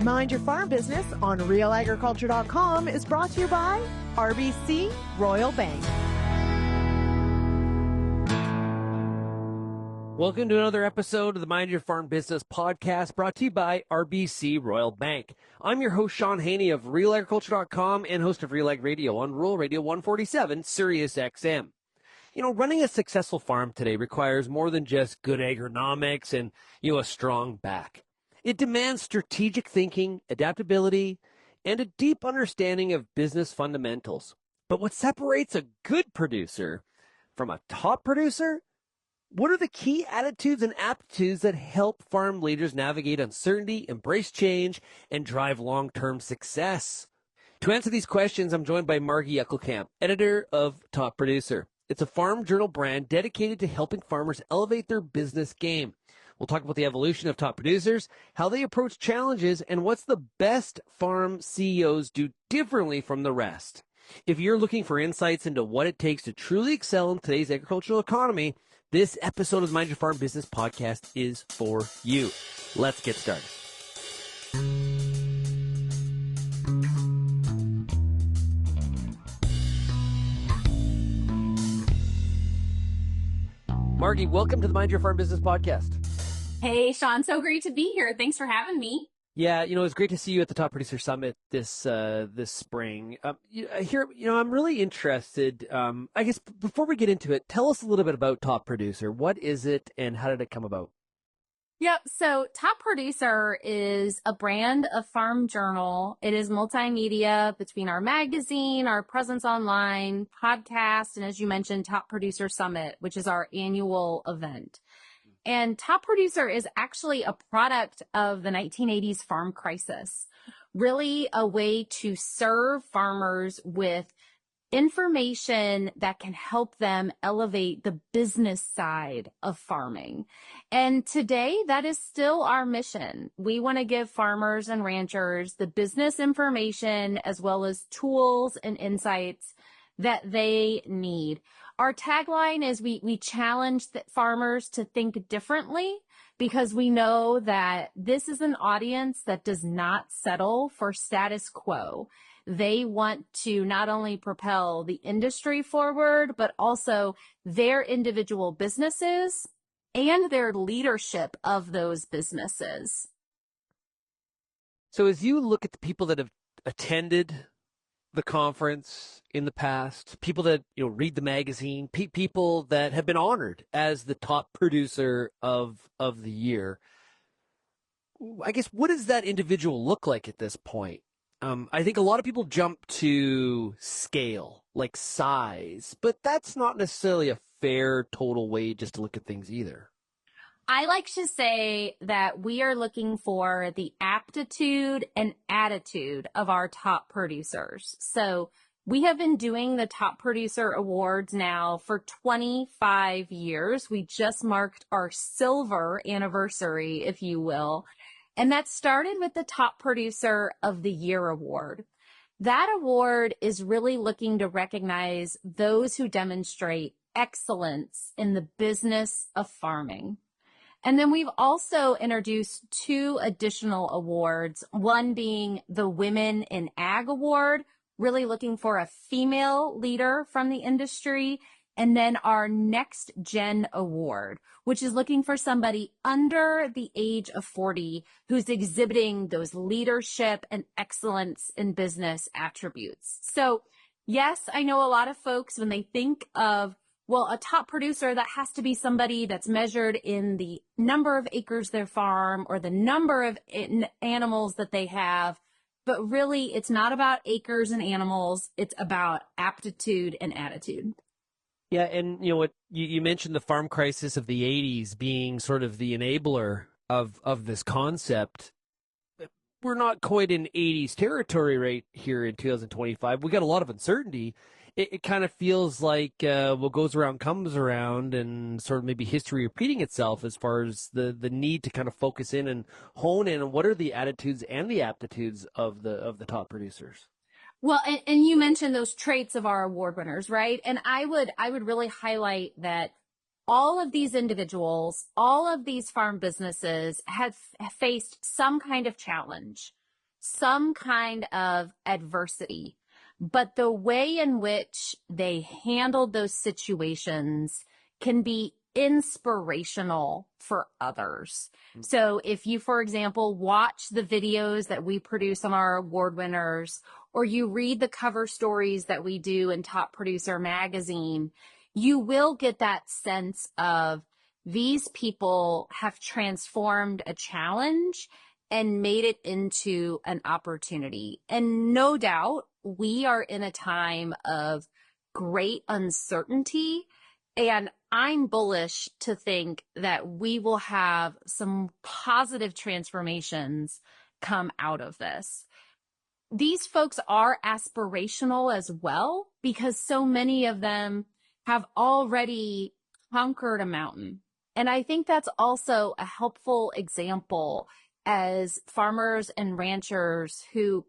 Mind Your Farm Business on RealAgriculture.com is brought to you by RBC Royal Bank. Welcome to another episode of the Mind Your Farm Business podcast brought to you by RBC Royal Bank. I'm your host, Shaun Haney of RealAgriculture.com and host of Real Ag Radio on Rural Radio 147, Sirius XM. You know, running a successful farm today requires more than just good agronomics and, a strong back. It demands strategic thinking, adaptability, and a deep understanding of business fundamentals. But what separates a good producer from a top producer? What are the key attitudes and aptitudes that help farm leaders navigate uncertainty, embrace change, and drive long-term success? To answer these questions, I'm joined by Margy Eckelkamp, editor of Top Producer. It's a farm journal brand dedicated to helping farmers elevate their business game. We'll talk about the evolution of top producers, how they approach challenges, and what's the best farm CEOs do differently from the rest. If you're looking for insights into what it takes to truly excel in today's agricultural economy, this episode of the Mind Your Farm Business podcast is for you. Let's get started. Margy, welcome to the Mind Your Farm Business podcast. Hey, Shaun, so great to be here. Thanks for having me. Yeah, it's great to see you at the Top Producer Summit this spring. I'm really interested. I guess before we get into it, tell us a little bit about Top Producer. What is it, and how did it come about? Yep. So Top Producer is a brand of farm journal. It is multimedia between our magazine, our presence online, podcast, and as you mentioned, Top Producer Summit, which is our annual event. And Top Producer is actually a product of the 1980s farm crisis, really a way to serve farmers with information that can help them elevate the business side of farming. And today, that is still our mission. We want to give farmers and ranchers the business information as well as tools and insights that they need. Our tagline is we challenge farmers to think differently because we know that this is an audience that does not settle for status quo. They want to not only propel the industry forward, but also their individual businesses and their leadership of those businesses. So as you look at the people that have attended the conference in the past, people that read the magazine, people that have been honored as the top producer of the year, I guess, what does that individual look like at this point? I think a lot of people jump to scale, like size, but that's not necessarily a fair total way just to look at things either. I like to say that we are looking for the aptitude and attitude of our top producers. So we have been doing the Top Producer Awards now for 25 years. We just marked our silver anniversary, if you will. And that started with the Top Producer of the Year award. That award is really looking to recognize those who demonstrate excellence in the business of farming. And then we've also introduced two additional awards, one being the Women in Ag Award, really looking for a female leader from the industry, and then our Next Gen Award, which is looking for somebody under the age of 40 who's exhibiting those leadership and excellence in business attributes. So yes, I know a lot of folks, when they think of a top producer, that has to be somebody that's measured in the number of acres their farm or the number of animals that they have. But really, it's not about acres and animals. It's about aptitude and attitude. Yeah, and what you mentioned, the farm crisis of the 80s being sort of the enabler of this concept. We're not quite in 80s territory right here in 2025. We got a lot of uncertainty. It kind of feels like what goes around comes around, and sort of maybe history repeating itself as far as the need to kind of focus in and hone in on what are the attitudes and the aptitudes of the top producers. Well, and you mentioned those traits of our award winners, right? And I would really highlight that all of these individuals, all of these farm businesses have faced some kind of challenge. some kind of adversity, but the way in which they handled those situations can be inspirational for others. So if you, for example, watch the videos that we produce on our award winners, or you read the cover stories that we do in Top Producer Magazine, you will get that sense of these people have transformed a challenge and made it into an opportunity. And no doubt, we are in a time of great uncertainty, and I'm bullish to think that we will have some positive transformations come out of this. These folks are aspirational as well, because so many of them have already conquered a mountain. And I think that's also a helpful example as farmers and ranchers who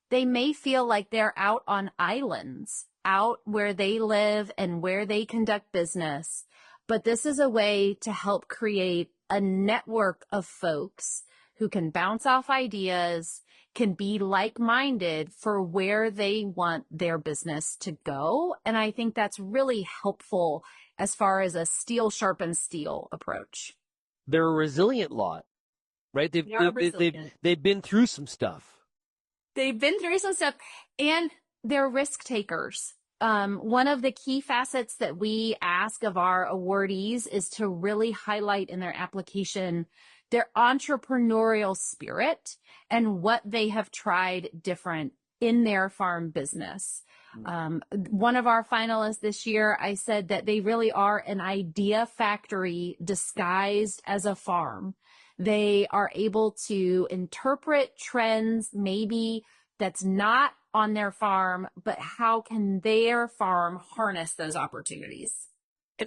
they may feel like they're out on islands, out where they live and where they conduct business. But this is a way to help create a network of folks who can bounce off ideas, can be like-minded for where they want their business to go. And I think that's really helpful as far as a steel sharpens steel approach. They're a resilient lot, right? They've been through some stuff. They've been through some stuff, and they're risk takers. One of the key facets that we ask of our awardees is to really highlight in their application their entrepreneurial spirit and what they have tried different in their farm business. One of our finalists this year, I said that they really are an idea factory disguised as a farm. They are able to interpret trends, maybe that's not on their farm, but how can their farm harness those opportunities?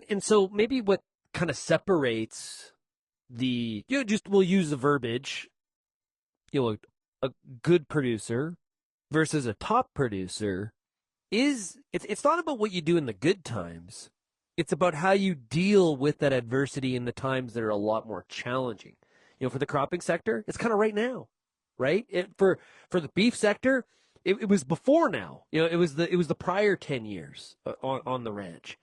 And so maybe what kind of separates we'll use the verbiage, a good producer versus a top producer it's not about what you do in the good times. It's about how you deal with that adversity in the times that are a lot more challenging. For the cropping sector, it's kind of right now, right? For the beef sector, it was before now. It was the prior 10 years on the ranch.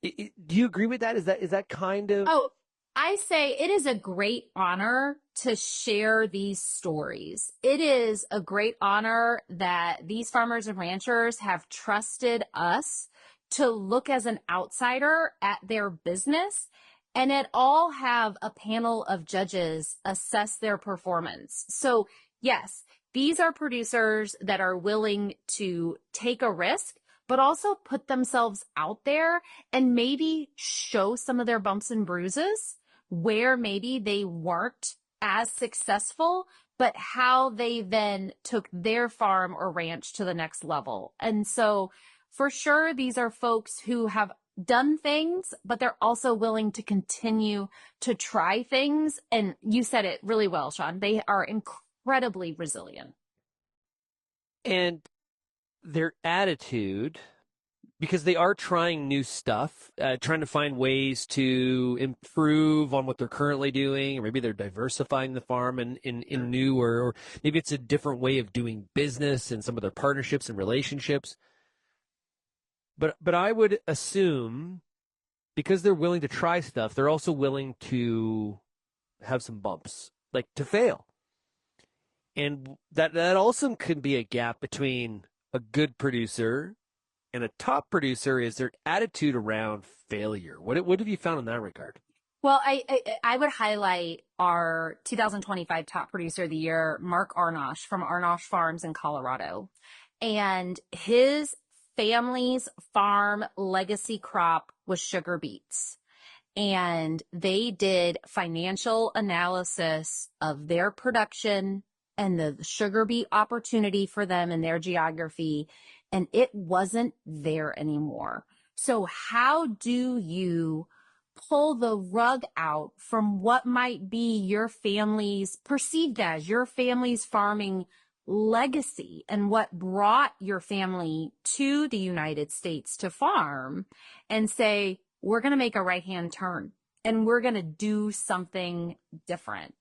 Do you agree with that? Is that kind of? Oh, I say it is a great honor to share these stories. It is a great honor that these farmers and ranchers have trusted us to look as an outsider at their business, and it all have a panel of judges assess their performance. So yes, these are producers that are willing to take a risk, but also put themselves out there and maybe show some of their bumps and bruises where maybe they weren't as successful, but how they then took their farm or ranch to the next level. And so for sure, these are folks who have done things, but they're also willing to continue to try things. And you said it really well, Shaun. They are incredibly resilient. And their attitude, because they are trying new stuff, trying to find ways to improve on what they're currently doing, or maybe they're diversifying the farm in new, or maybe it's a different way of doing business and some of their partnerships and relationships. But I would assume, because they're willing to try stuff, they're also willing to have some bumps, like to fail. And that also can be a gap between a good producer and a top producer, is their attitude around failure. What have you found in that regard? Well, I would highlight our 2025 Top Producer of the Year, Mark Arnusch from Arnusch Farms in Colorado. And his family's farm legacy crop was sugar beets. And they did financial analysis of their production and the sugar beet opportunity for them in their geography, and it wasn't there anymore. So how do you pull the rug out from what might be your family's perceived as your family's farming legacy and what brought your family to the United States to farm, and say, we're going to make a right-hand turn and we're going to do something different?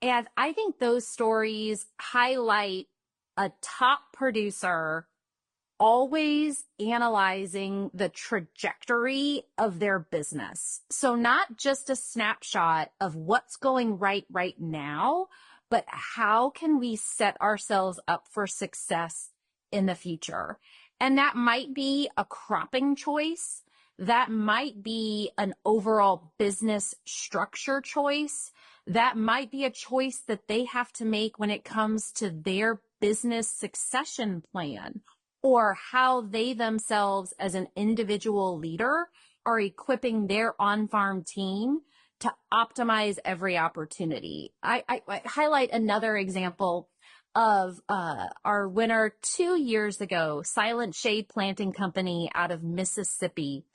And I think those stories highlight a top producer always analyzing the trajectory of their business. So not just a snapshot of what's going right now, but how can we set ourselves up for success in the future? And that might be a cropping choice. That might be an overall business structure choice. That might be a choice that they have to make when it comes to their business succession plan, or how they themselves as an individual leader are equipping their on-farm team to optimize every opportunity. I highlight another example of our winner 2 years ago, Silent Shade Planting Company out of Mississippi.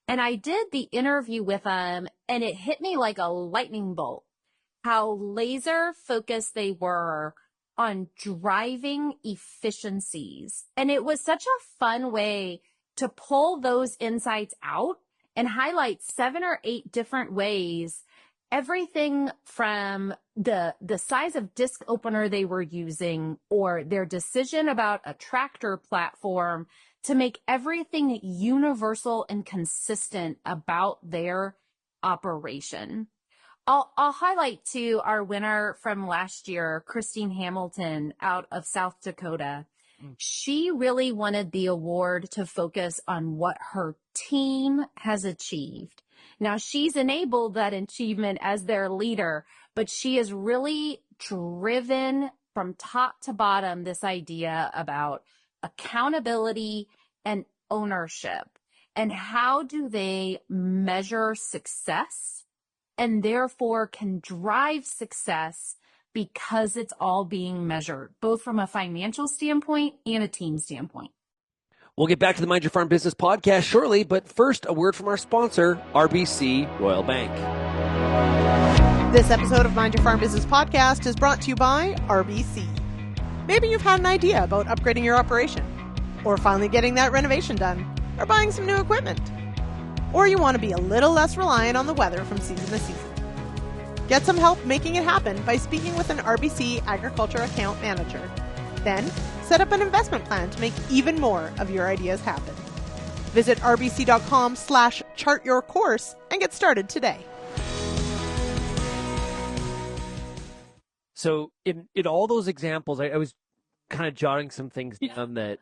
And I did the interview with them, and it hit me like a lightning bolt how laser focused they were on driving efficiencies. And it was such a fun way to pull those insights out and highlight 7 or 8 different ways, everything from the size of disc opener they were using or their decision about a tractor platform to make everything universal and consistent about their operation. I'll highlight too our winner from last year, Christine Hamilton out of South Dakota. She really wanted the award to focus on what her team has achieved. Now she's enabled that achievement as their leader, but she is really driven from top to bottom this idea about accountability and ownership, and how do they measure success and therefore can drive success because it's all being measured, both from a financial standpoint and a team standpoint. We'll get back to the Mind Your Farm Business podcast shortly, but first, a word from our sponsor, RBC Royal Bank. This episode of Mind Your Farm Business podcast is brought to you by RBC. Maybe you've had an idea about upgrading your operation, or finally getting that renovation done, or buying some new equipment. Or you want to be a little less reliant on the weather from season to season. Get some help making it happen by speaking with an RBC Agriculture account manager. Then, set up an investment plan to make even more of your ideas happen. Visit rbc.com/chartyourcourse and get started today. So in all those examples, I was kind of jotting some things down that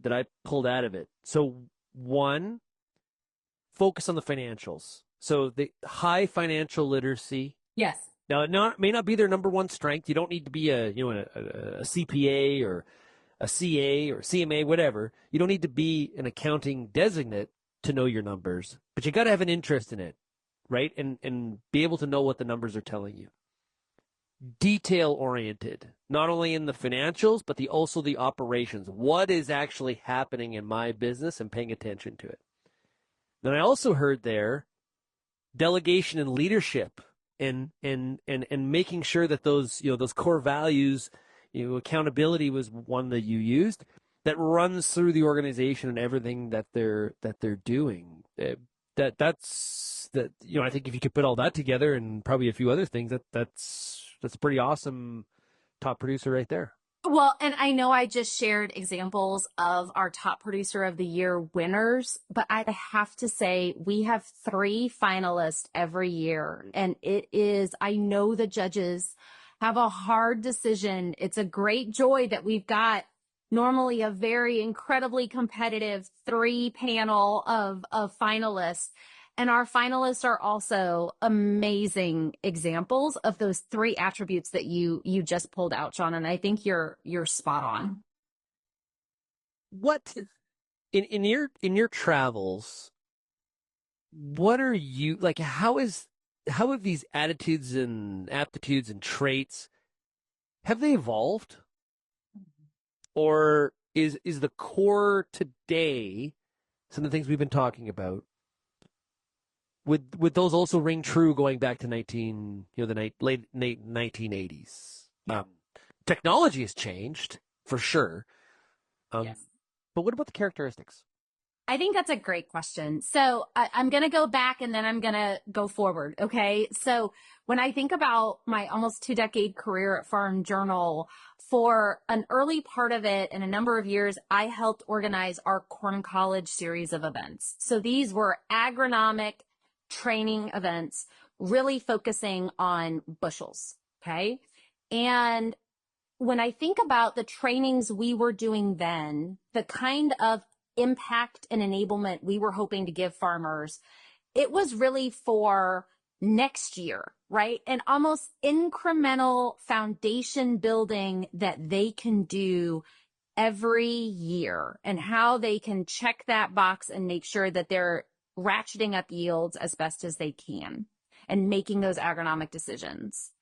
I pulled out of it. So one, focus on the financials. So the high financial literacy. Yes. Now, it may not be their number one strength. You don't need to be a CPA or a CA or CMA, whatever. You don't need to be an accounting designate to know your numbers, but you got to have an interest in it, right? And be able to know what the numbers are telling you. Detail oriented, not only in the financials, but also the operations. What is actually happening in my business and paying attention to it. Then I also heard there delegation and leadership and making sure that those core values, accountability was one that you used that runs through the organization and everything that they're doing. I think if you could put all that together and probably a few other things, that's a pretty awesome top producer right there. Well, and I know I just shared examples of our top producer of the year winners, but I have to say we have 3 finalists every year. And I know the judges have a hard decision. It's a great joy that we've got normally a very incredibly competitive 3 panel of finalists. And our finalists are also amazing examples of those 3 attributes that you just pulled out, Shaun. And I think you're spot on. What in your travels, what are you like? How have these attitudes and aptitudes and traits, have they evolved? Or is the core today some of the things we've been talking about? Would those also ring true going back to late 1980s? Technology has changed for sure. Yes. But what about the characteristics? I think that's a great question. So I'm going to go back and then I'm going to go forward. Okay. So when I think about my almost 2-decade career at Farm Journal, for an early part of it and a number of years, I helped organize our Corn College series of events. So these were agronomic training events, really focusing on bushels. Okay. And when I think about the trainings we were doing then, the kind of impact and enablement we were hoping to give farmers, it was really for next year, right? And almost incremental foundation building that they can do every year, and how they can check that box and make sure that they're ratcheting up yields as best as they can and making those agronomic decisions.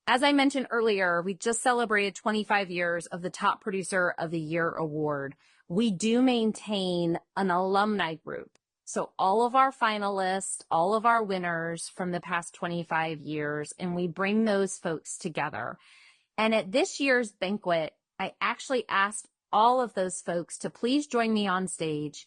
As I mentioned earlier, we just celebrated 25 years of the Top Producer of the Year award. We do maintain an alumni group. So all of our finalists, all of our winners from the past 25 years, and we bring those folks together. And at this year's banquet, I actually asked all of those folks to please join me on stage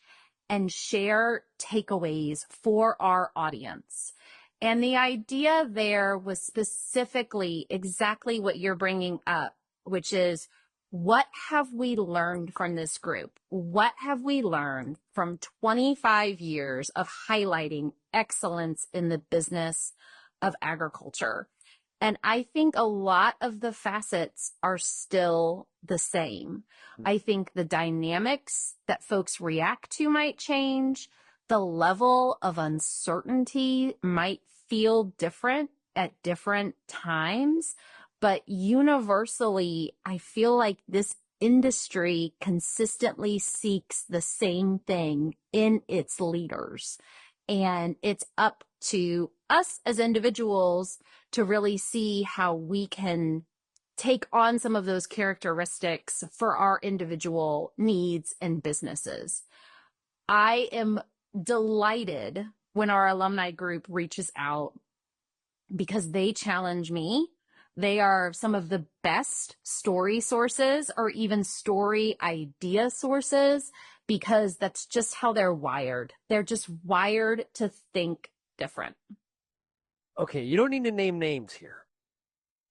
and share takeaways for our audience. And the idea there was specifically exactly what you're bringing up, which is, what have we learned from this group? What have we learned from 25 years of highlighting excellence in the business of agriculture? And I think a lot of the facets are still the same. I think the dynamics that folks react to might change. The level of uncertainty might feel different at different times. But universally, I feel like this industry consistently seeks the same thing in its leaders. And it's up to us as individuals to really see how we can take on some of those characteristics for our individual needs and businesses. I am delighted when our alumni group reaches out, because they challenge me. They are some of the best story sources, or even story idea sources, because that's just how they're wired. They're just wired to think different. Okay, you don't need to name names here.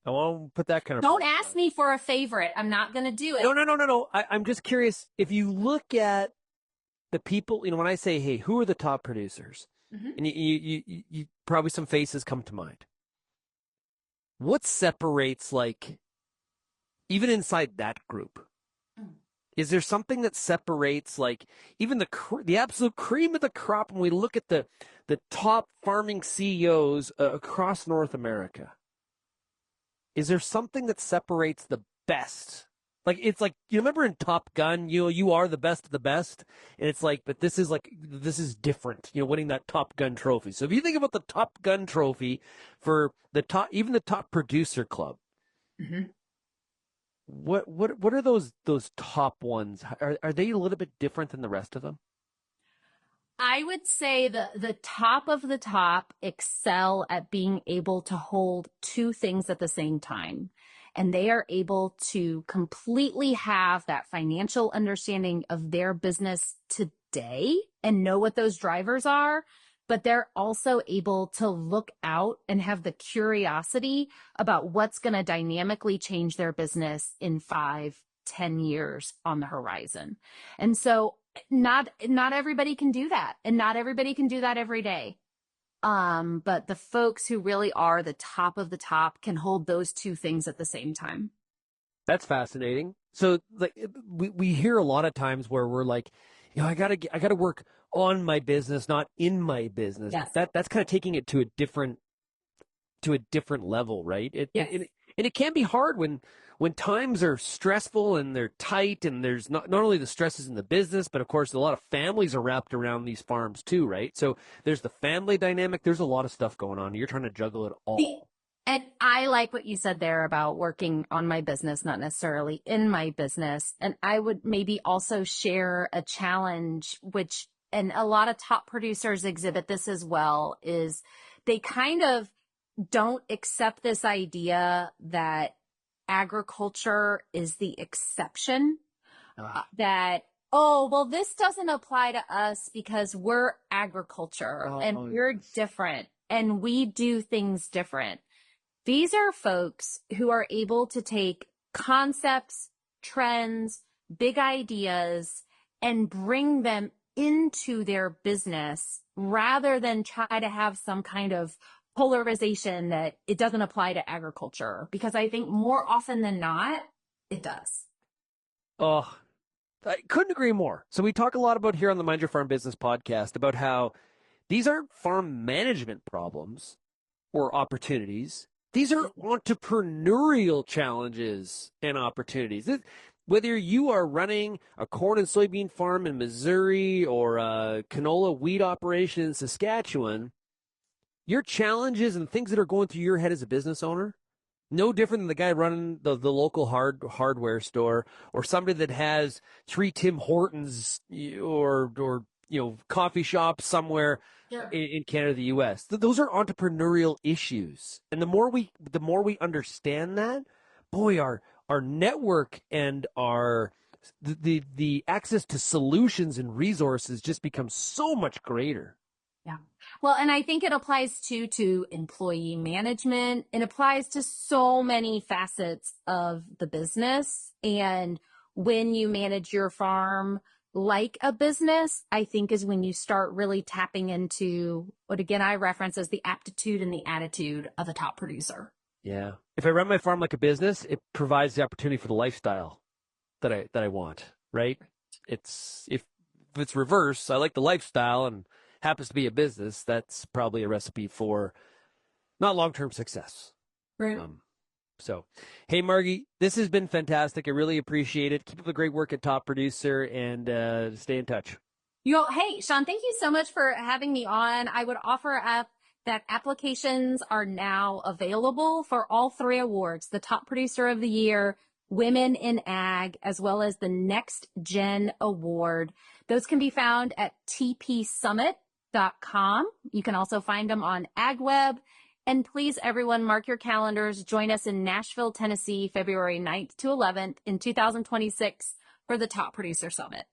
I won't put that kind of... Don't ask me for a favorite. I'm not going to do it. No. I'm just curious. If you look at the people, when I say, hey, who are the top producers? Mm-hmm. And you probably some faces come to mind. What separates, like, even inside that group? Is there something that separates, like, even the absolute cream of the crop when we look at the top farming CEOs across North America? Is there something that separates the best? Like, it's like, you remember in Top Gun, you are the best of the best, and it's like, but this is different, winning that Top Gun trophy. So if you think about the Top Gun trophy for even the top producer club, mm-hmm. What are those top ones? Are they a little bit different than the rest of them? I would say the top of the top excel at being able to hold two things at the same time. And they are able to completely have that financial understanding of their business today and know what those drivers are. But they're also able to look out and have the curiosity about what's going to dynamically change their business in 5-10 years on the horizon. And so not everybody can do that, and not everybody can do that every day. But the folks who really are the top of the top can hold those two things at the same time. That's fascinating. So, like, we hear a lot of times where we're like, I gotta work on my business, not in my business. Yes. That's kind of taking it to a different level, right? Yes. And it can be hard when times are stressful and they're tight, and there's not only the stresses in the business, but of course a lot of families are wrapped around these farms too, right? So there's the family dynamic. There's a lot of stuff going on. You're trying to juggle it all. And I like what you said there about working on my business, not necessarily in my business. And I would maybe also share a challenge, which, and a lot of top producers exhibit this as well, is they kind of don't accept this idea that agriculture is the exception, that, this doesn't apply to us because we're agriculture and we're different. and we do things different. These are folks who are able to take concepts, trends, big ideas, and bring them into their business rather than try to have some kind of polarization that it doesn't apply to agriculture, because I think more often than not, it does. Oh, I couldn't agree more. So we talk a lot about here on the Mind Your Farm Business podcast about how these aren't farm management problems or opportunities. These are entrepreneurial challenges and opportunities. Whether you are running a corn and soybean farm in Missouri or a canola wheat operation in Saskatchewan, your challenges and things that are going through your head as a business owner, no different than the guy running the local hardware store or somebody that has 3 Tim Hortons or coffee shops somewhere in Canada, the U.S. Those are entrepreneurial issues, and the more we understand that, boy, our network and our the access to solutions and resources just becomes so much greater. Yeah. Well, and I think it applies to employee management. It applies to so many facets of the business. And when you manage your farm like a business, I think is when you start really tapping into what, again, I reference as the aptitude and the attitude of a top producer. Yeah. If I run my farm like a business, it provides the opportunity for the lifestyle that I want, right? If it's reverse, I like the lifestyle and happens to be a business, that's probably a recipe for not long-term success. Right. So, hey, Margy, this has been fantastic. I really appreciate it. Keep up the great work at Top Producer and stay in touch. Hey, Shaun, thank you so much for having me on. I would offer up that applications are now available for all 3 awards, the Top Producer of the Year, Women in Ag, as well as the Next Gen Award. Those can be found at tpsummit.com. You can also find them on AgWeb. And please, everyone, mark your calendars. Join us in Nashville, Tennessee, February 9th to 11th in 2026 for the Top Producer Summit.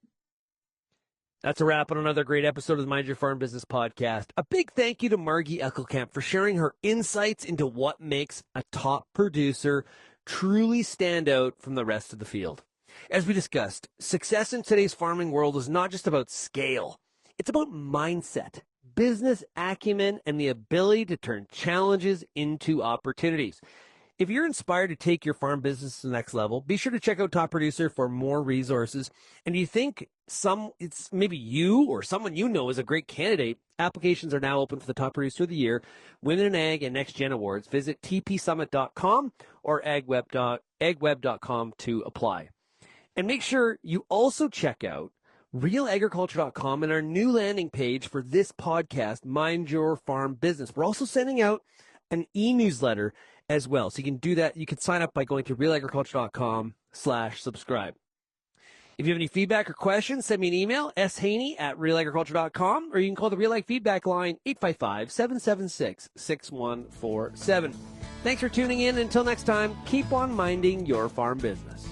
That's a wrap on another great episode of the Mind Your Farm Business podcast. A big thank you to Margy Eckelkamp for sharing her insights into what makes a top producer truly stand out from the rest of the field. As we discussed, success in today's farming world is not just about scale. It's about mindset, business acumen, and the ability to turn challenges into opportunities. If you're inspired to take your farm business to the next level, be sure to check out Top Producer for more resources. And you think it's maybe you or someone you know is a great candidate, applications are now open for the Top Producer of the Year, Women in Ag, and Next Gen Awards. Visit tpsummit.com or agweb.com to apply. And make sure you also check out RealAgriculture.com and our new landing page for this podcast, Mind Your Farm Business. We're also sending out an e-newsletter as well. So you can do that. You can sign up by going to realagriculture.com/subscribe. If you have any feedback or questions, send me an email, shaney@realagriculture.com, or you can call the Real Ag Feedback line, 855-776-6147. Thanks for tuning in. Until next time, keep on minding your farm business.